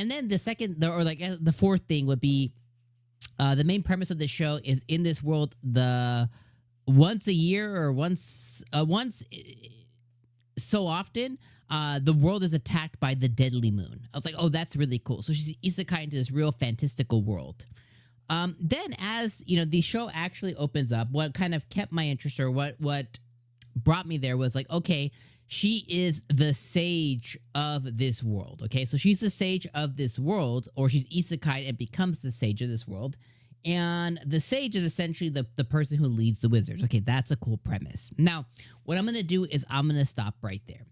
And then the fourth thing would be the main premise of the show is in this world, once a year or once so often, the world is attacked by the deadly moon. I was like, oh, that's really cool. So she's isekai into this real fantastical world. Then as, the show actually opens up, what kind of kept my interest or what brought me there was like, okay, she is the sage of this world. Okay, so she's the sage of this world, or she's isekai and becomes the sage of this world. And the sage is essentially the person who leads the wizards. Okay, that's a cool premise. Now, what I'm going to do is I'm going to stop right there.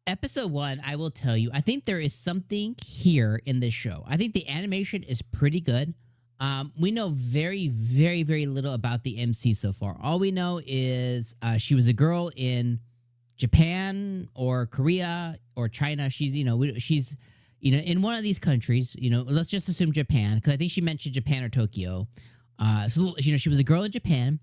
Episode 1, I will tell you, I think there is something here in this show. I think the animation is pretty good. We know very, very, very little about the MC so far. All we know is she was a girl in Japan or Korea or China. She's in one of these countries. Let's just assume Japan, because I think she mentioned Japan or Tokyo. So she was a girl in Japan.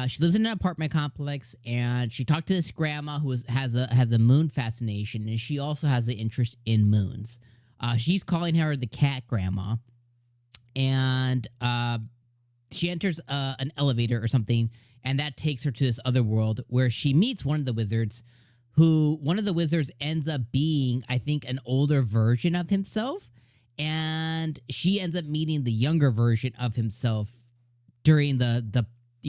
She lives in an apartment complex, and she talked to this grandma who has a moon fascination, and she also has an interest in moons. She's calling her the cat grandma, and she enters an elevator or something, and that takes her to this other world where she meets one of the wizards, one of the wizards ends up being, I think, an older version of himself, and she ends up meeting the younger version of himself during the